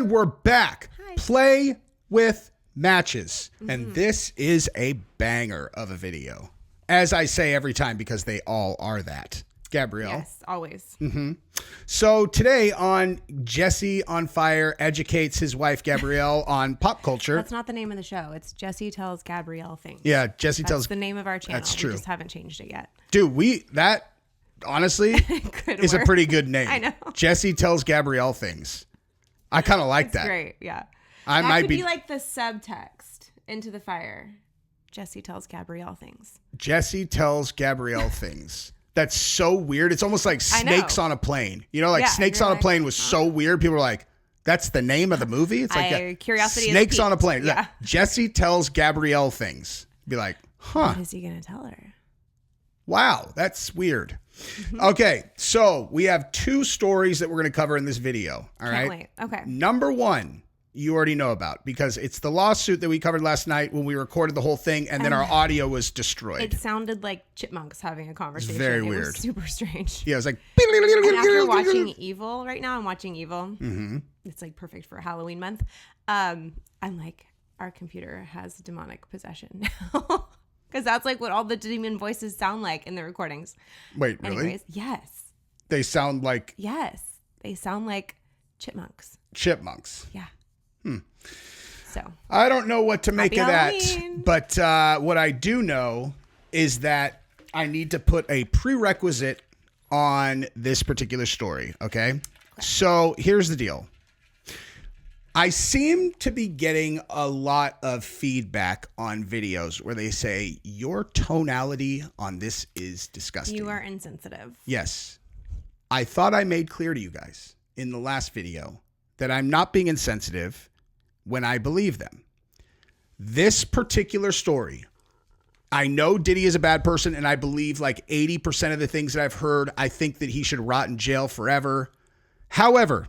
And we're back. Hi. Play with matches. And this is a banger of a video. As I say every time, because they all are that. Gabrielle. Yes, always. So today on Jesse on Fire educates his wife Gabrielle on pop culture. That's not the name of the show. It's Jesse Tells Gabrielle Things. Yeah, Jesse That's tells. the name of our channel. That's true. We just haven't changed it yet. Dude, that honestly is a pretty good name. I know. Jesse Tells Gabrielle Things. I kind of like that. Great, yeah. I that might could be be like the subtext into the fire. Jesse Tells Gabrielle Things. Jesse Tells Gabrielle Things. That's so weird. It's almost like Snakes on a Plane. You know, like Snakes on a Plane was so weird. People were like, that's the name of the movie? It's like Curiosity Snakes on a piqued. Plane. Yeah. Jesse Tells Gabrielle Things. Be like, huh. What is he going to tell her? Wow, that's weird. Okay, so we have two stories that we're going to cover in this video. All right. Can't wait. Okay. Number one, you already know about because it's the lawsuit that we covered last night when we recorded the whole thing and then our audio was destroyed. It sounded like chipmunks having a conversation. very It weird. was super strange. Yeah, it was like. And after watching Evil right now, I'm watching Evil. Mm-hmm. It's like perfect for Halloween month. I'm like, our computer has demonic possession now. Because that's like what all the demon voices sound like in the recordings. Wait, really? Anyways, yes. They sound like Yes. They sound like chipmunks. chipmunks. Yeah. So. I don't know what to make Happy of Halloween. that, but what I do know is that I need to put a prerequisite on this particular story, okay? So here's the deal. I seem to be getting a lot of feedback on videos where they say, your tonality on this is disgusting. You are insensitive. Yes. I thought I made clear to you guys in the last video that I'm not being insensitive when I believe them. This particular story, I know Diddy is a bad person, and I believe like 80% of the things that I've heard, I think that he should rot in jail forever. However,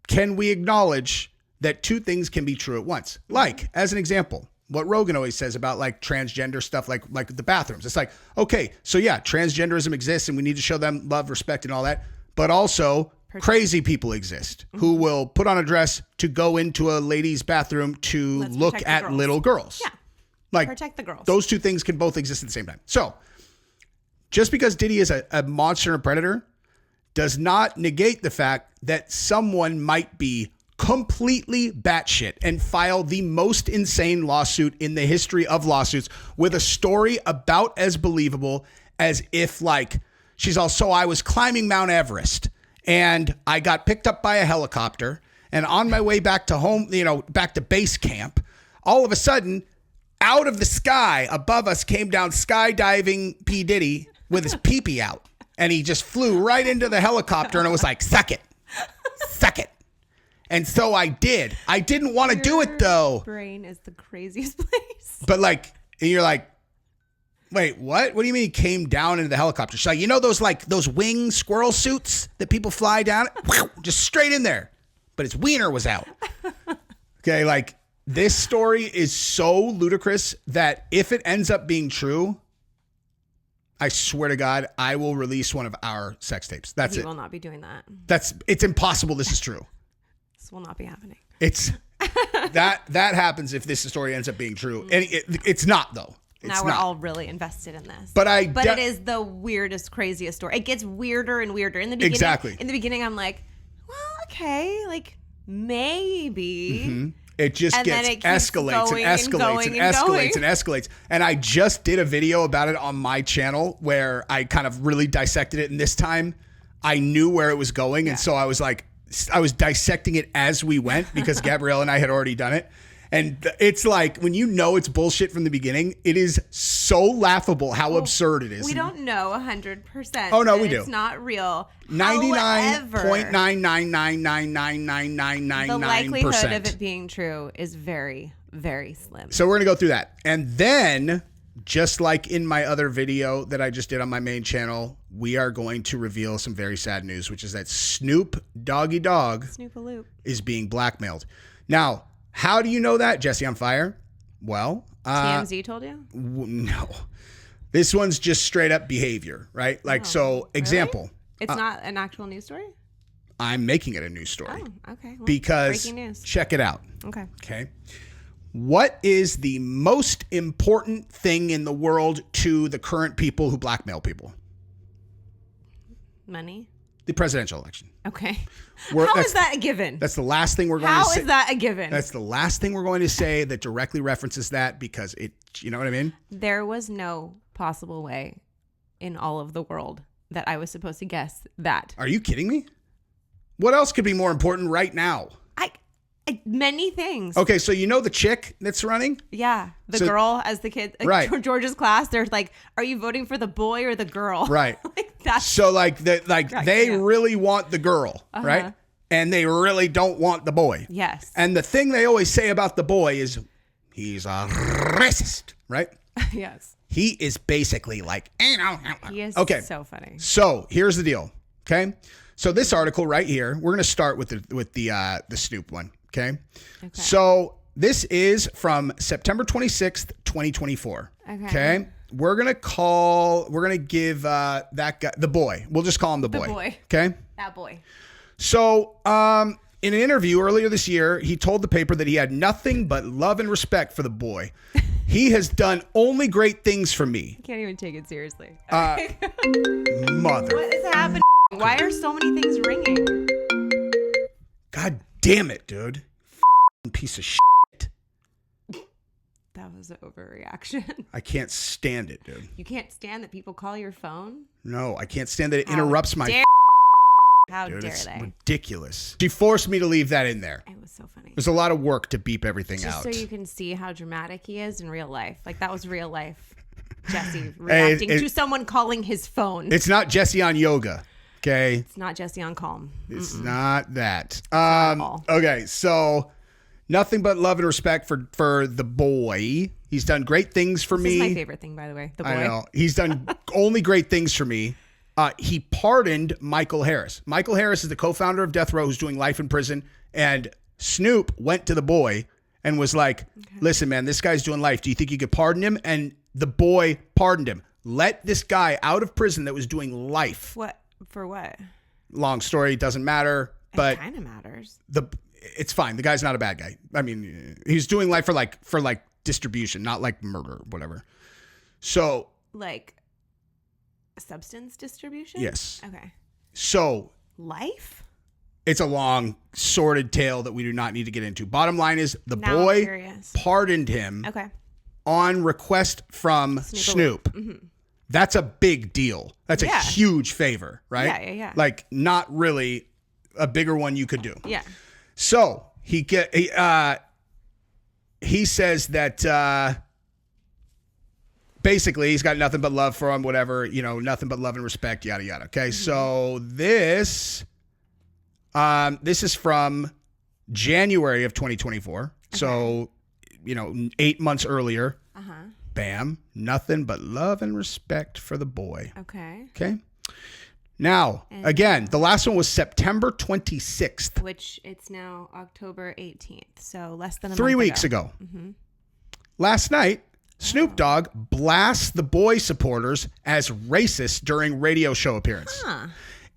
can we acknowledge that two things can be true at once? Like, as an example, what Rogan always says about like transgender stuff, like the bathrooms. It's like, okay, so yeah, transgenderism exists and we need to show them love, respect, and all that. But also crazy people exist who will put on a dress to go into a ladies' bathroom to look at little girls. Yeah. Like, Protect the girls. those two things can both exist at the same time. So just because Diddy is a monster and a predator does not negate the fact that someone might be completely batshit and file the most insane lawsuit in the history of lawsuits with a story about as believable as if like she's also, I was climbing Mount Everest and I got picked up by a helicopter and on my way back to home, back to base camp, all of a sudden out of the sky above us came down skydiving P. Diddy with his pee-pee out and he just flew right into the helicopter and it was like, suck it. Suck it. And so I did. I didn't want to do it though. Brain is the craziest place. But like, and you're like, wait, what? What do you mean he came down into the helicopter? She's like, those wing squirrel suits that people fly down, just straight in there. But his wiener was out. Okay, like this story is so ludicrous that if it ends up being true, I swear to God, I will release one of our sex tapes. That's it. You will not be doing that. It's impossible. This is true. This will not be happening. It's that happens if this story ends up being true. And it's not though. Now we're all really invested in this. But it is the weirdest, craziest story. It gets weirder and weirder. In the beginning, exactly. In the beginning, I'm like, well, okay, like maybe. Mm-hmm. It just escalates and escalates and going. escalates and escalates. And I just did a video about it on my channel where I kind of really dissected it. And this time I knew where it was going. And so I was like, I was dissecting it as we went because Gabrielle and I had already done it. And it's like, when you know it's bullshit from the beginning, it is so laughable how absurd it is. We don't know 100%. Oh, no, we do. It's not real. 99.999999999%. The likelihood of it being true is very, very slim. So we're going to go through that. And then, just like in my other video that I just did on my main channel, we are going to reveal some very sad news, which is that Snoop Dogg is being blackmailed. Now, how do you know that, Jesse on Fire? Well, TMZ told you? No. This one's just straight up behavior, right? Like, so, example. Really? It's not an actual news story? I'm making it a news story. Oh, okay. Well, because breaking news. check it out. Okay. Okay. What is the most important thing in the world to the current people who blackmail people? Money. The presidential election. Okay. How is that a given? That's the last thing we're going How to say. is that a given? That's the last thing we're going to say that directly references that because it, you know what I mean? There was no possible way in all of the world that I was supposed to guess that. Are you kidding me? What else could be more important right now? Many things. Okay, so you know the chick that's running? Yeah. The girl as the kid. Like, right. George's class, they're like, are you voting for the boy or the girl? Right. Like that's so they really want the girl, right? And they really don't want the boy. Yes. And the thing they always say about the boy is he's a racist, right? Yes. He is basically like, he is so funny. So here's the deal. Okay. So this article right here, we're going to start with the Snoop one. Okay. So this is from September 26th, 2024. Okay. We're going to give that guy, the boy, we'll just call him the boy. Okay. That boy. So, in an interview earlier this year, he told the paper that he had nothing but love and respect for the boy. He has done only great things for me. I can't even take it seriously. Mother. What is happening? Why are so many things ringing? God damn it, dude. Piece of shit. That was an overreaction. I can't stand it, dude. You can't stand that people call your phone? No, I can't stand that it interrupts my... How dude, dare it's they? Ridiculous. She forced me to leave that in there. It was so funny. There's a lot of work to beep everything Just out. so you can see how dramatic he is in real life. Like that was real life. Jesse reacting to someone calling his phone. It's not Jesse on yoga. Okay. It's not Jesse on calm. It's not that. Not okay, so nothing but love and respect for the boy. He's done great things for me. This is my favorite thing, by the way. The boy. I know. He's done only great things for me. He pardoned Michael Harris. Michael Harris is the co-founder of Death Row who's doing life in prison. And Snoop went to the boy and was like, listen, man, this guy's doing life. Do you think you could pardon him? And the boy pardoned him. Let this guy out of prison that was doing life. What? For what? Long story, doesn't matter. But it kind of matters. It's fine. The guy's not a bad guy. I mean, he's doing life for distribution, not like murder, whatever. So like substance distribution? Yes. Okay. So life? It's a long, sordid tale that we do not need to get into. Bottom line is the boy pardoned him on request from Snoop. Mm-hmm. That's a big deal. That's a huge favor, right? Yeah. Like not really a bigger one you could do. Yeah. So he says that basically he's got nothing but love for him, whatever, nothing but love and respect, yada yada. Okay, so this is from January of 2024. Okay. So 8 months earlier. Bam, nothing but love and respect for the boy. Okay. Now, again, the last one was September 26th. Which it's now October 18th. So less than a 3 weeks ago. Mm-hmm. Last night, Snoop Dogg blasts the boy supporters as racist during radio show appearance.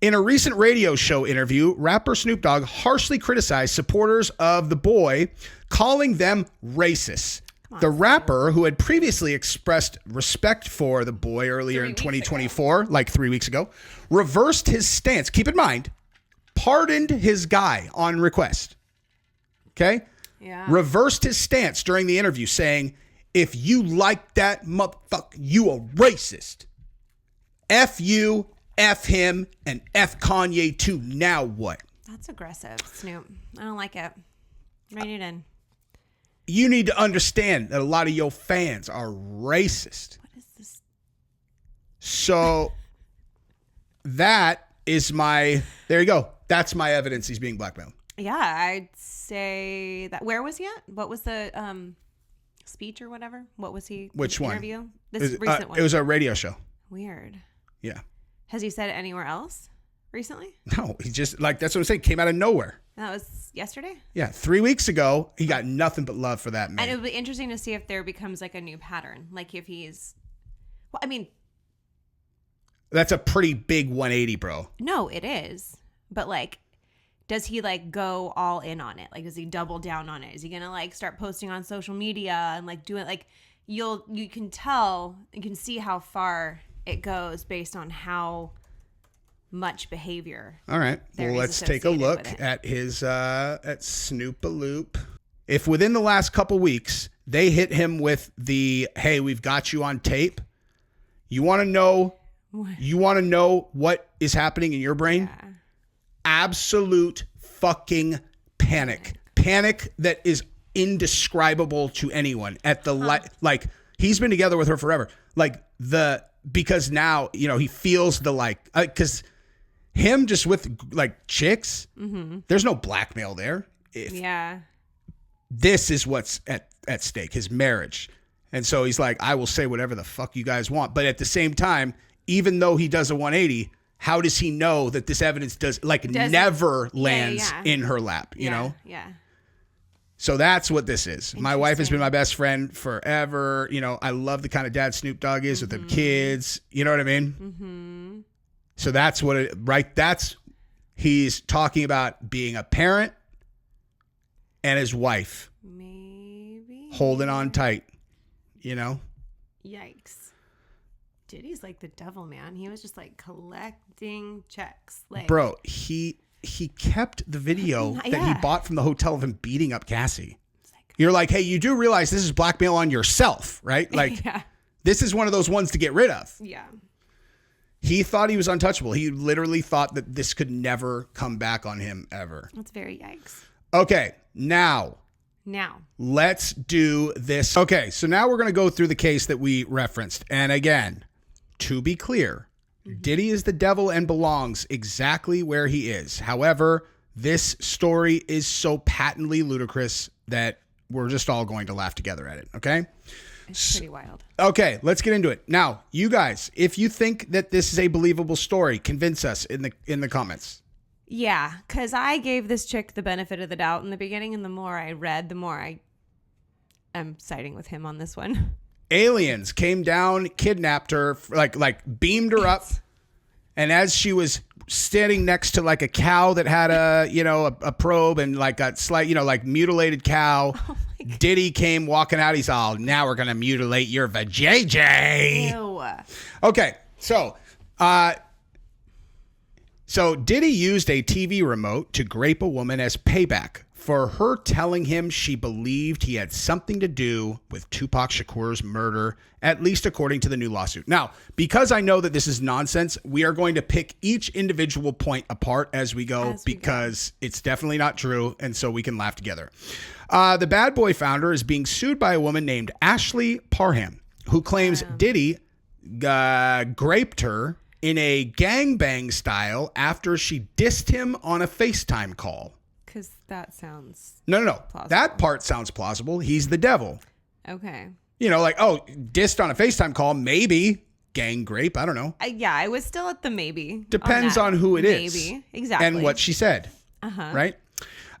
In a recent radio show interview, rapper Snoop Dogg harshly criticized supporters of the boy, calling them racist. The rapper, who had previously expressed respect for the boy earlier in 2024, like 3 weeks ago, reversed his stance. Keep in mind, pardoned his guy on request. Okay? Yeah. Reversed his stance during the interview, saying, if you like that motherfucker, you a racist. F you, F him, and F Kanye too. Now what? That's aggressive, Snoop. I don't like it. Rein it in. You need to understand that a lot of your fans are racist. What is this? So that is there you go. That's my evidence he's being blackmailed. Yeah, I'd say that. Where was he at? What was the speech or whatever? What was he? Which one? Interview? This recent one. It was a radio show. Weird. Yeah. Has he said it anywhere else recently? No, he just that's what I'm saying. Came out of nowhere. That was yesterday? Yeah, 3 weeks ago, he got nothing but love for that man. And it would be interesting to see if there becomes like a new pattern. Like if he's, well, I mean. That's a pretty big 180, bro. No, it is. But like, does he like go all in on it? Like, does he double down on it? Is he gonna like start posting on social media and like do it? Like, you can see how far it goes based on how much behavior. All right. Well, let's take a look at his at Snoop-a-Loop. If within the last couple weeks they hit him with the "Hey, we've got you on tape," you want to know? You want to know what is happening in your brain? Yeah. Absolute fucking panic. Panic that is indescribable to anyone at the like he's been together with her forever. Like because now, you know, he feels the like, cause him just with like chicks, there's no blackmail there. This is what's at stake, his marriage. And so he's like, I will say whatever the fuck you guys want. But at the same time, even though he does a 180, how does he know that this evidence never lands in her lap, you know? Yeah. So that's what this is. My wife has been my best friend forever. You know, I love the kind of dad Snoop Dogg is with them kids. You know what I mean? Mm-hmm. So that's what he's talking about being a parent and his wife. Maybe. Holding on tight, you know? Yikes. Diddy's like the devil, man. He was just like collecting checks. Like, bro, he kept the video that he bought from the hotel of him beating up Cassie. You're like, hey, you do realize this is blackmail on yourself, right? Like, this is one of those ones to get rid of. Yeah. He thought he was untouchable. He literally thought that this could never come back on him ever. That's very yikes. Okay, now let's do this. Okay, so now we're going to go through the case that we referenced. And again, to be clear, Diddy is the devil and belongs exactly where he is. However, this story is so patently ludicrous that we're just all going to laugh together at it, okay? It's pretty wild. Okay, let's get into it. Now, you guys, if you think that this is a believable story, convince us in the comments. Yeah, because I gave this chick the benefit of the doubt in the beginning, and the more I read, the more I am siding with him on this one. Aliens came down, kidnapped her, like beamed her up, and as she was standing next to like a cow that had a probe and like a slight, like mutilated cow, Diddy came walking out. He's all, now we're gonna mutilate your vajayjay. Ew. Okay, so Diddy used a TV remote to grape a woman as payback for her telling him she believed he had something to do with Tupac Shakur's murder, at least according to the new lawsuit. Now, because I know that this is nonsense, we are going to pick each individual point apart as we go because it's definitely not true, and so we can laugh together. The Bad Boy founder is being sued by a woman named Ashley Parham, who claims Diddy graped her in a gangbang style after she dissed him on a FaceTime call. Because that sounds No. plausible. That part sounds plausible. He's the devil. Okay. Dissed on a FaceTime call, maybe. Gang grape, I don't know. I was still at the maybe. Depends on who it is. Maybe, exactly. And what she said. Right?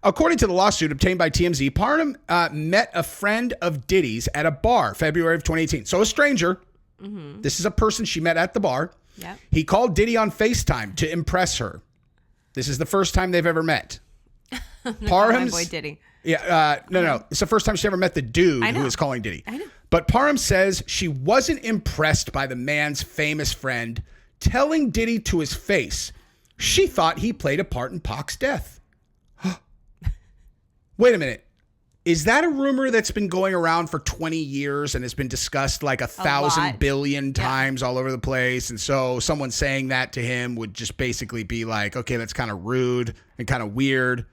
According to the lawsuit obtained by TMZ, Parham met a friend of Diddy's at a bar February of 2018. So a stranger. Mm-hmm. This is a person she met at the bar. Yep. He called Diddy on FaceTime to impress her. This is the first time they've ever met. Parham's my boy Diddy. Yeah, no. It's the first time she ever met the dude who was calling Diddy. I know. But Parham says she wasn't impressed by the man's famous friend telling Diddy to his face she thought he played a part in Pac's death. Wait a minute. Is that a rumor that's been going around for 20 years and has been discussed like 1,000 billion times all over the place? And so someone saying that to him would just basically be like, okay, that's kind of rude and kind of weird,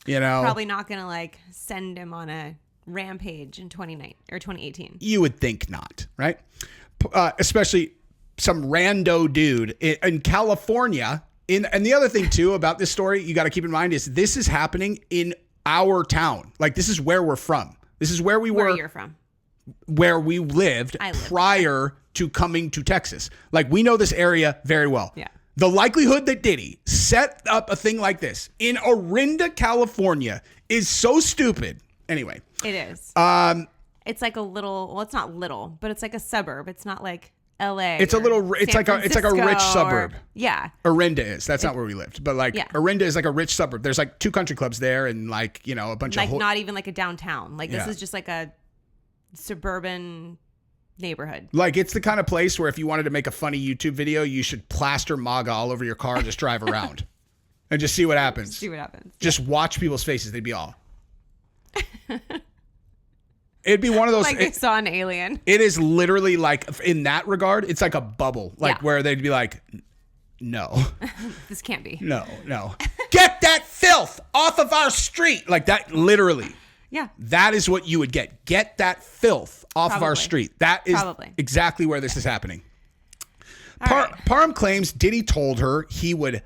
Probably not going to like send him on a rampage in 2018. You would think not, right? Especially some rando dude in California. And the other thing too about this story you got to keep in mind is this is happening in our town. Like, this is where we're from. This is where we were. Where you're from. Where we lived prior to coming to Texas. Like, we know this area very well. Yeah. The likelihood that Diddy set up a thing like this in Orinda, California is so stupid. Anyway. It is. It's like a little, well, it's not little, but it's like a suburb. It's not like LA. It's a little. It's like a rich suburb. Yeah. Orinda is. That's not where we lived, but like Yeah. Orinda is like a rich suburb. There's like 2 country clubs there, and like a bunch Like of not even like a downtown. Like this Yeah. is just like a suburban neighborhood. Like it's the kind of place where if you wanted to make a funny YouTube video, you should plaster MAGA all over your car and just drive around and just see what happens. See what happens. Just watch people's faces. They'd be all. It'd be one of those. Like they saw an alien. It is literally like, in that regard, it's like a bubble, like Yeah. where they'd be like, no, This can't be. no, get that filth off of our street. Like that, literally. Yeah. That is what you would get. Get that filth off of our Probably. street. That is Probably. exactly where this is happening. All right. Parham claims Diddy told her he would.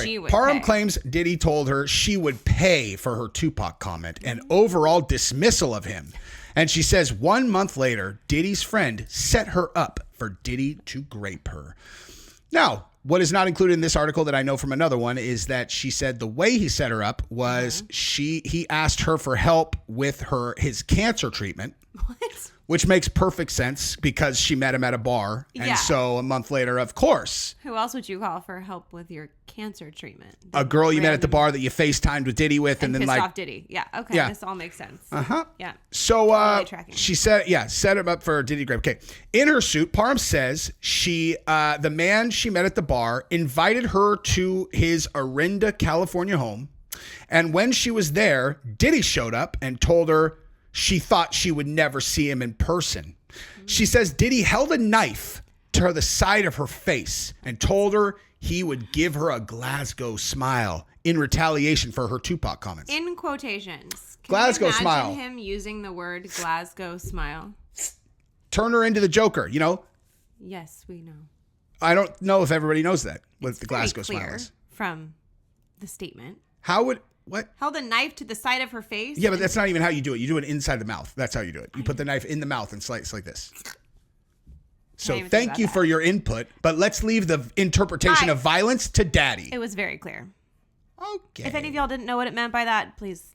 She would Parham pay. claims Diddy told her she would pay for her Tupac comment and overall dismissal of him. And she says 1 month later, Diddy's friend set her up for Diddy to grape her. Now, what is not included in this article that I know from another one is that she said the way he set her up was he asked her for help with his cancer treatment. What? Which makes perfect sense because she met him at a bar. And Yeah. so a month later, of course, Who else would you call for help with your cancer treatment? a girl you met at the bar that you FaceTimed with Diddy with and then pissed like, off Diddy. Yeah. Okay. Yeah. This all makes sense. uh-huh. Yeah. So Totally tracking. she said, set him up for Diddy grape. Okay. In her suit, Parham says the man she met at the bar invited her to his Orinda, California home. And when she was there, Diddy showed up and told her she thought she would never see him in person. She says Diddy held a knife to the side of her face and told her he would give her a Glasgow smile in retaliation for her Tupac comments. In quotations. Can Glasgow you imagine smile. him using the word Glasgow smile? Turn her into the Joker, Yes, we know. I don't know if everybody knows that, what the Very Glasgow clear smile is. from the statement. How would, what? Held a knife to the side of her face. Yeah, but that's not even how you do it. You do it inside the mouth. That's how you do it. You put the knife in the mouth and slice like this. So even think thank about you that. for your input, but let's leave the interpretation of violence to Daddy. It was very clear. Okay. If any of y'all didn't know what it meant by that, please,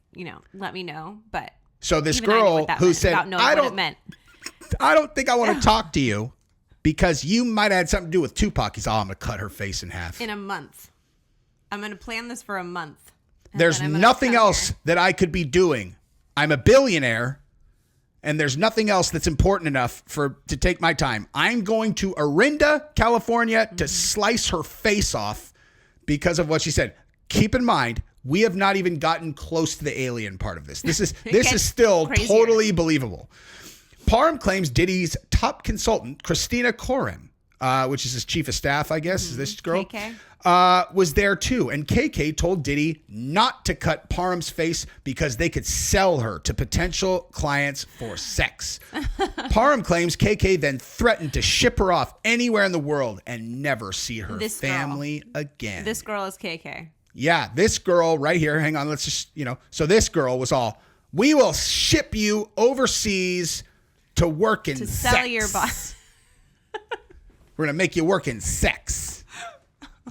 let me know. But So this even I knew girl what that who meant said, without knowing I what it meant. don't think I want to talk to you because you might have had something to do with Tupac. He's I'm going to cut her face in half. In a month. I'm going to plan this for a month. and There's then I'm gonna nothing come else here. that I could be doing. I'm a billionaire, and there's nothing else that's important enough to take my time. I'm going to Orinda, California, to slice her face off because of what she said. Keep in mind, we have not even gotten close to the alien part of this. This is gets still crazier. totally believable. Parham claims Diddy's top consultant, Christina Koren, which is his chief of staff, I guess, is this girl? KK? Was there too. And KK told Diddy not to cut Parham's face because they could sell her to potential clients for sex. Parham claims KK then threatened to ship her off anywhere in the world and never see her This girl. family again. This girl is KK. Yeah, this girl right here. Hang on, let's just, so this girl was all, we will ship you overseas to work in To sex. sell your body. We're going to make you work in sex.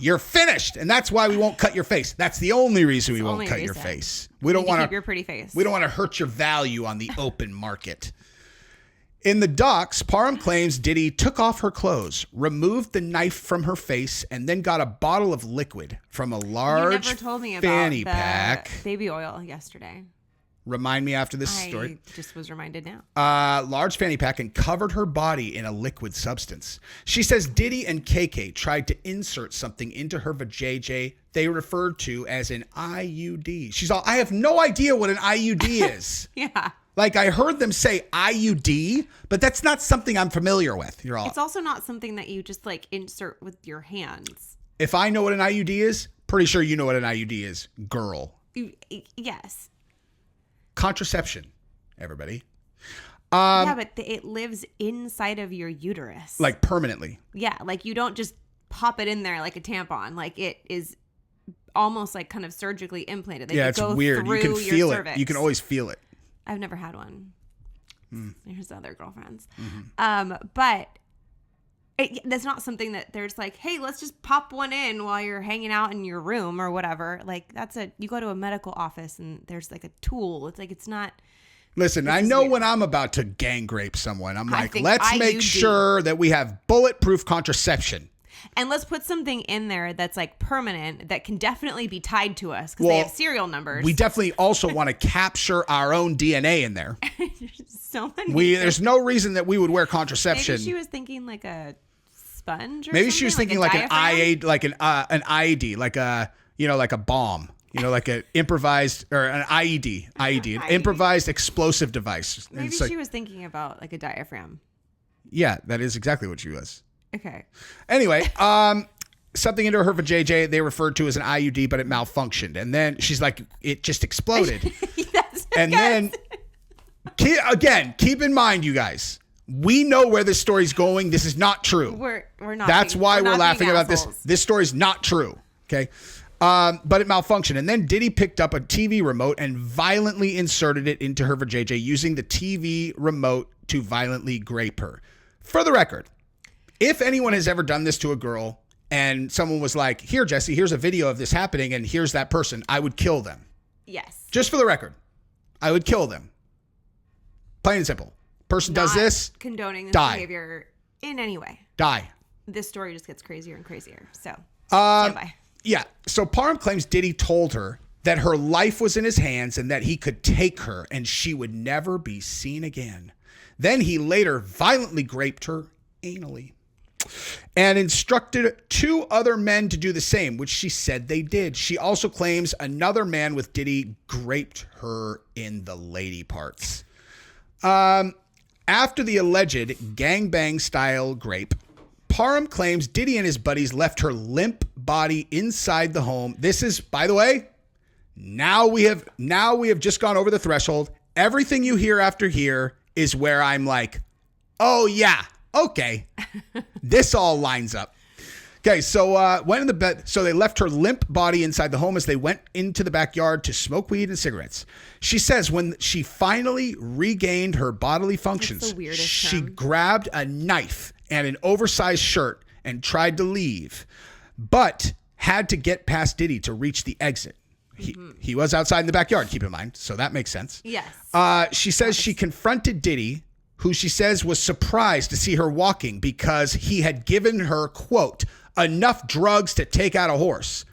You're finished, and that's why we won't cut your face. That's the only reason we won't only cut your reason. face. We don't You want keep to your pretty face. We don't want to hurt your value on the open market. In the docs, Parham claims Diddy took off her clothes, removed the knife from her face, and then got a bottle of liquid from a large You never told me about fanny the pack. baby oil yesterday. Remind me after this I story. just was reminded now. Large fanny pack and covered her body in a liquid substance. She says Diddy and KK tried to insert something into her vajayjay they referred to as an IUD. She's all, I have no idea what an IUD is. Yeah. Like I heard them say IUD, but that's not something I'm familiar with. You're all, It's also not something that you just like insert with your hands. if I know what an IUD is, pretty sure you know what an IUD is, girl. Yes. Contraception, everybody. Yeah, but it lives inside of your uterus. Like permanently. Yeah, like you don't just pop it in there like a tampon. Like it is almost like kind of surgically implanted. They Yeah, could it's go weird. You can through your feel it. cervix. You can always feel it. I've never had one. There's other girlfriends. Mm-hmm. But that's not something that there's like, hey, let's just pop one in while you're hanging out in your room or whatever. Like you go to a medical office and there's like a tool. It's like, it's not Listen, I know when I'm about to gang rape someone, I'm like, think let's IUD. make sure that we have bulletproof contraception. And let's put something in there that's like permanent that can definitely be tied to us because they have serial numbers. We definitely also want to capture our own DNA in there. So many. There's no reason that we would wear contraception. Maybe she was thinking like a sponge or Maybe something? she was thinking like an IED, like a bomb. Like an improvised or an IED, an improvised explosive device. Maybe she was thinking about like a diaphragm. Yeah, that is exactly what she was. Okay. Anyway, something into her vajayjay they referred to as an IUD, but it malfunctioned. And then she's like, it just exploded. Then, keep in mind, you guys, we know where this story's going. This is not true. We're not. That's why we're laughing about this. This story's not true. Okay. But it malfunctioned. And then Diddy picked up a TV remote and violently inserted it into her vajayjay using the TV remote to violently grape her. For the record, if anyone has ever done this to a girl and someone was like, here, Jesse, here's a video of this happening and here's that person, I would kill them. Yes. Just for the record, I would kill them. Plain and simple. Person does this. Condoning this behavior in any way. Die. This story just gets crazier and crazier. So, stand by. Yeah. So Parham claims Diddy told her that her life was in his hands and that he could take her and she would never be seen again. Then he later violently graped her anally and instructed 2 other men to do the same, which she said they did. She also claims another man with Diddy graped her in the lady parts. After the alleged gangbang style grape, Parham claims Diddy and his buddies left her limp body inside the home. This is, by the way, now we have just gone over the threshold. Everything you hear after here is where I'm like, oh yeah, okay, this all lines up. Okay, so went in the bed. So they left her limp body inside the home as they went into the backyard to smoke weed and cigarettes. She says when she finally regained her bodily functions, she grabbed a knife and an oversized shirt and tried to leave, but had to get past Diddy to reach the exit. He was outside in the backyard, keep in mind, so that makes sense. Yes. She says she confronted Diddy, who she says was surprised to see her walking because he had given her, quote, enough drugs to take out a horse.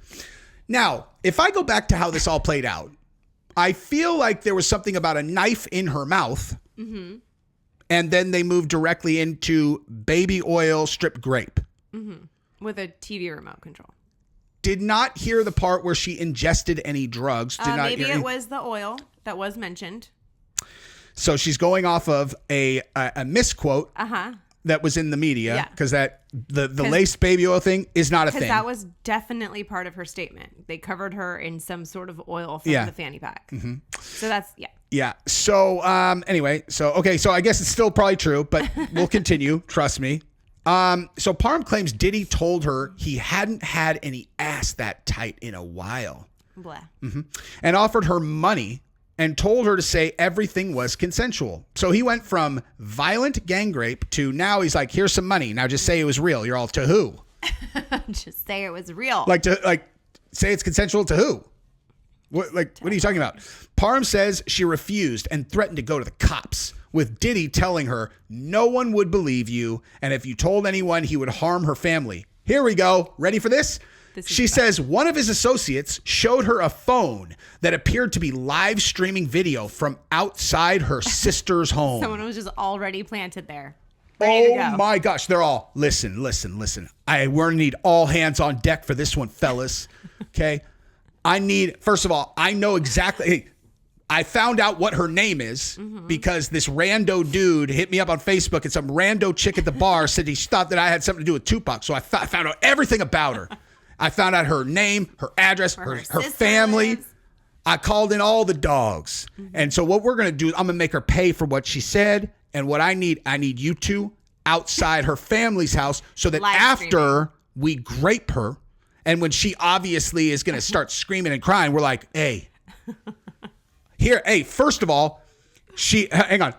Now, if I go back to how this all played out, I feel like there was something about a knife in her mouth, and then they moved directly into baby oil stripped grape. With a TV remote control. Did not hear the part where she ingested any drugs. Maybe it was the oil that was mentioned. So she's going off of a misquote that was in the media because that the laced baby oil thing is not a thing. Because that was definitely part of her statement. They covered her in some sort of oil from the fanny pack. So that's Yeah. So anyway, so I guess it's still probably true, but we'll continue. Trust me. So Parham claims Diddy told her he hadn't had any ass that tight in a while. Blah. And offered her money and told her to say everything was consensual. So he went from violent gang rape to now he's like, here's some money. Now just say it was real. You're all, to who? Just say it was real. Say it's consensual to who? What are you talking about? Parham says she refused and threatened to go to the cops, with Diddy telling her no one would believe you, and if you told anyone, he would harm her family. Here we go. Ready for this? She says one of his associates showed her a phone that appeared to be live streaming video from outside her sister's home. Someone was just already planted there. Ready to go. My gosh. They're all, listen. We're going to need all hands on deck for this one, fellas. Okay. First of all, I know exactly. I found out what her name is because this rando dude hit me up on Facebook and some rando chick at the bar said he thought that I had something to do with Tupac. So I found out everything about her. I found out her name, her address, her family. I called in all the dogs. And so what we're going to do, I'm going to make her pay for what she said. And what I need you two outside her family's house so that after we grape her, and when she obviously is going to start screaming and crying, we're like, hey, first of all, hang on.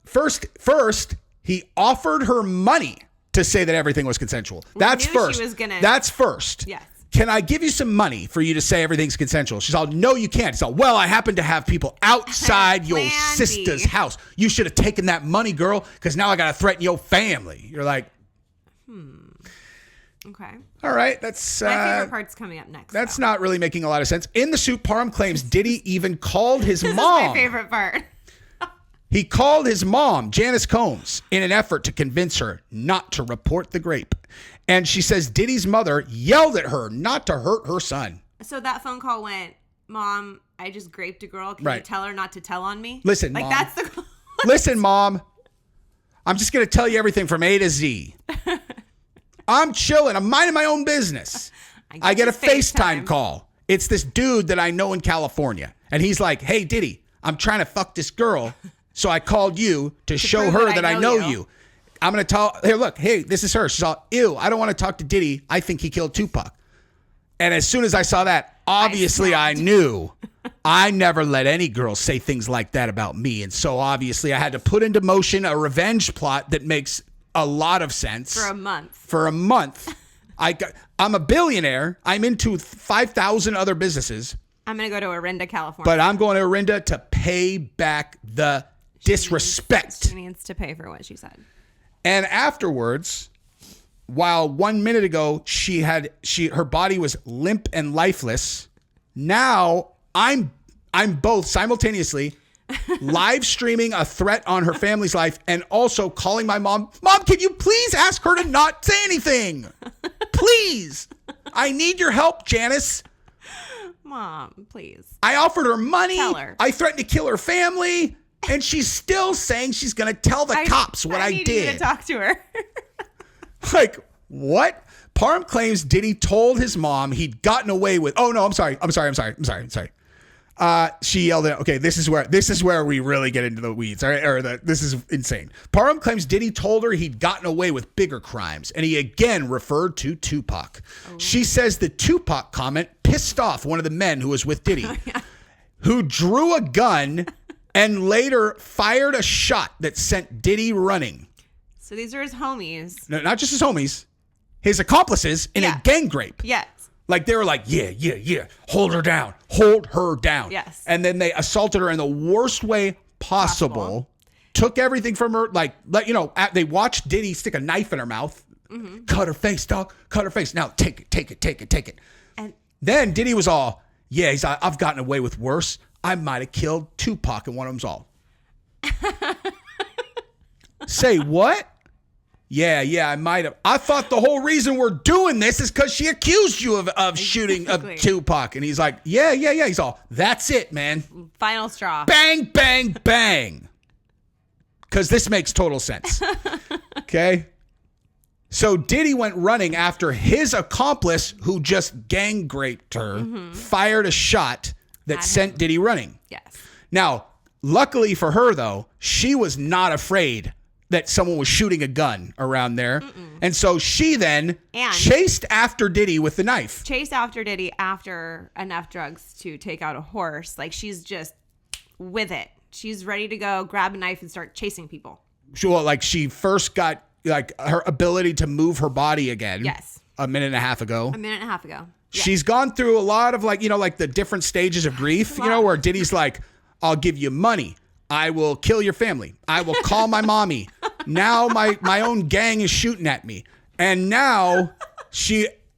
First, he offered her money to say that everything was consensual. That's first. That's first. Yes. can I give you some money for you to say everything's consensual? She's all, no, you can't. He's all, well, I happen to have people outside your Plan sister's B. house. You should have taken that money, girl, because now I got to threaten your family. You're like, Okay. all right, that's... My favorite part's coming up next. That's though. not really making a lot of sense. In the suit, Parham claims Diddy even called his This mom. is my favorite part. He called his mom, Janice Combs, in an effort to convince her not to report the grape. And she says Diddy's mother yelled at her not to hurt her son. So that phone call went, Mom, I just graped a girl. Can you Right. tell her not to tell on me? Listen, like Mom. that's the Listen, Mom, I'm just going to tell you everything from A to Z. I'm chilling. I'm minding my own business. I get a FaceTime call. It's this dude that I know in California. And he's like, hey, Diddy, I'm trying to fuck this girl. So I called you to show prove her that that I I know know you. you. I'm going to tell, here, look, hey, this is her. She's all, ew, I don't want to talk to Diddy. I think he killed Tupac. And as soon as I saw that, obviously I knew I never let any girl say things like that about me. And so obviously I had to put into motion a revenge plot that makes a lot of sense. for a month. For a month. I'm a billionaire. I'm into 5,000 other businesses. I'm going to go to Orinda, California. But I'm going to Orinda to pay back the disrespect. She needs to pay for what she said. And afterwards, while 1 minute ago her body was limp and lifeless, now I'm both simultaneously live streaming a threat on her family's life and also calling my mom. Mom, can you please ask her to not say anything? Please. I need your help, Janice. Mom, please. I offered her money. Tell her. I threatened to kill her family. And she's still saying she's going to tell the cops what I need did. you to talk to her. Like, what? Parham claims Diddy told his mom he'd gotten away with. Oh no, I'm sorry. She yelled at. Okay, this is where we really get into the weeds. All right, this is insane. Parham claims Diddy told her he'd gotten away with bigger crimes, and he again referred to Tupac. She says the Tupac comment pissed off one of the men who was with Diddy, who drew a gun and later fired a shot that sent Diddy running. So these are his homies. No, not just his homies, his accomplices in a gang rape. Yes. Like they were like, yeah, hold her down. Yes. And then they assaulted her in the worst way possible. Took everything from her. Like, they watched Diddy stick a knife in her mouth. Mm-hmm. Cut her face, dog. Cut her face. Now take it. And then Diddy was all, yeah, I've gotten away with worse. I might have killed Tupac, and one of them's all. Say what? Yeah, I might have. I thought the whole reason we're doing this is because she accused you of shooting of Tupac. And he's like, yeah. He's all, that's it, man. final straw. Bang, bang, bang. Because this makes total sense. Okay? So Diddy went running after his accomplice, who just gang raped her, fired a shot that sent Diddy running. Yes. Now, luckily for her, though, she was not afraid that someone was shooting a gun around there. And so she then chased after Diddy with the knife. Chased after Diddy after enough drugs to take out a horse. Like, she's just with it. She's ready to go grab a knife and start chasing people. She first got her ability to move her body again. Yes. A minute and a half ago. Yeah. She's gone through a lot of the different stages of grief, where Diddy's like, I'll give you money. I will kill your family. I will call my mommy. Now my own gang is shooting at me. And now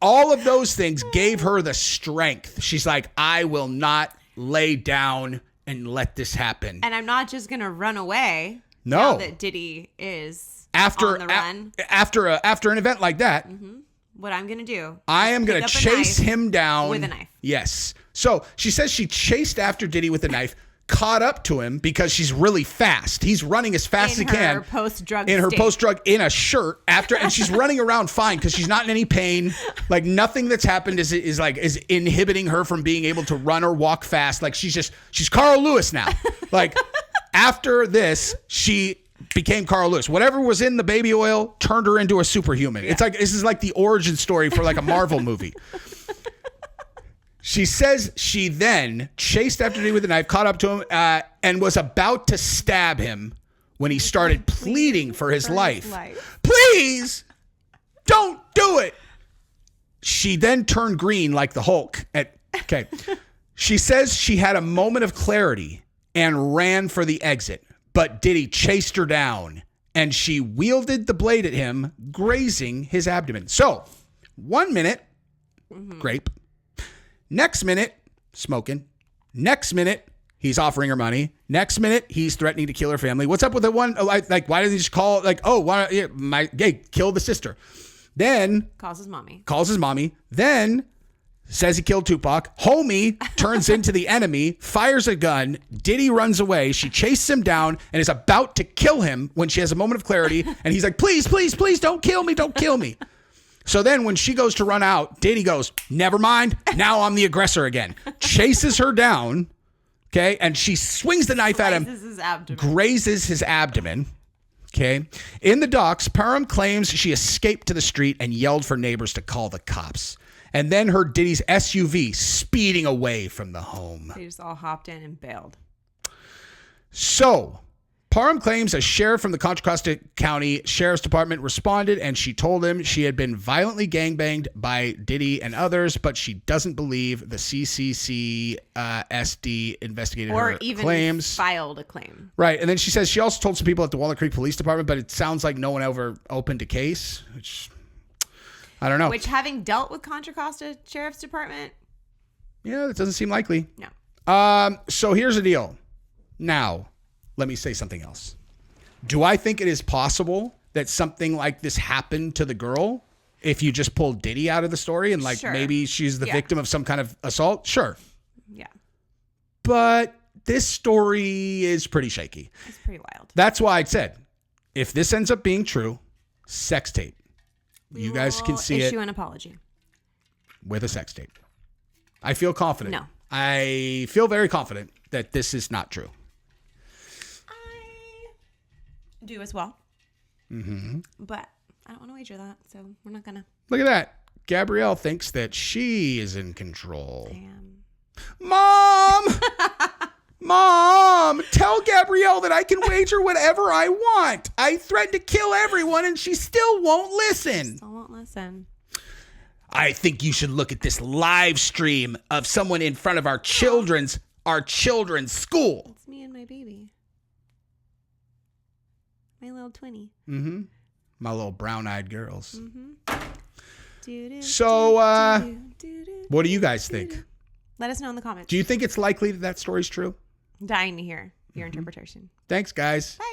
all of those things gave her the strength. She's like, I will not lay down and let this happen. And I'm not just going to run away. No. Now that Diddy is on the run. After an event like that. Mm-hmm. What I'm going to do. I am going to chase him down. With a knife. Yes. So she says she chased after Diddy with a knife, caught up to him because she's really fast. He's running as fast as he can. In her post-drug in a shirt after, and she's running around fine because she's not in any pain. Like nothing that's happened is inhibiting her from being able to run or walk fast. Like she's Carl Lewis now. Like after this, she became Carl Lewis. Whatever was in the baby oil turned her into a superhuman. Yeah. It's like, this is like the origin story for like a Marvel movie. She says she then chased after Diddy with a knife, caught up to him, and was about to stab him when he started pleading for his life. Please don't do it. she then turned green like the Hulk. Okay. She says she had a moment of clarity and ran for the exit, but Diddy chased her down and she wielded the blade at him, grazing his abdomen. So 1 minute, grape. Next minute, smoking. Next minute, he's offering her money. Next minute, he's threatening to kill her family. What's up with the one? Like, why did he just call? Like, oh, why? Kill the sister. Then Calls his mommy. Then says he killed Tupac. Homie turns into the enemy, fires a gun. Diddy runs away. She chases him down and is about to kill him when she has a moment of clarity. And he's like, please, please, please don't kill me. Don't kill me. So then when she goes to run out, Diddy goes, never mind. Now I'm the aggressor again. Chases her down. Okay. And she swings the knife at him. Grazes his abdomen. Okay. In the docks, Parham claims she escaped to the street and yelled for neighbors to call the cops. And then heard Diddy's SUV speeding away from the home. They just all hopped in and bailed. So, Parham claims a sheriff from the Contra Costa County Sheriff's Department responded and she told him she had been violently gangbanged by Diddy and others, but she doesn't believe the CCC SD investigated her even claims. Filed a claim. Right. And then she says she also told some people at the Walnut Creek Police Department, but it sounds like no one ever opened a case, which I don't know. Which, having dealt with Contra Costa Sheriff's Department, yeah, that doesn't seem likely. No. So here's the deal. Now, let me say something else. Do I think it is possible that something like this happened to the girl if you just pulled Diddy out of the story and Sure. maybe she's the victim of some kind of assault? Sure. Yeah. But this story is pretty shaky. It's pretty wild. That's why I said, if this ends up being true, sex tape. You guys can see it. Issue an apology. With a sex tape. I feel confident. No. I feel very confident that this is not true. I do as well. Mm-hmm. But I don't want to wager that, so we're not going to. Look at that. Gabrielle thinks that she is in control. Damn. Mom! Mom! Tell Gabrielle that I can wager whatever I want. I threatened to kill everyone and she still won't listen. Still won't listen. I think you should look at this live stream of someone in front of our children's school. It's me and my baby. My little twinny. Mm-hmm. My little brown-eyed girls. Mm-hmm. So, what do you guys think? Let us know in the comments. Do you think it's likely that story's true? Dying to hear your interpretation. Thanks, guys. Bye.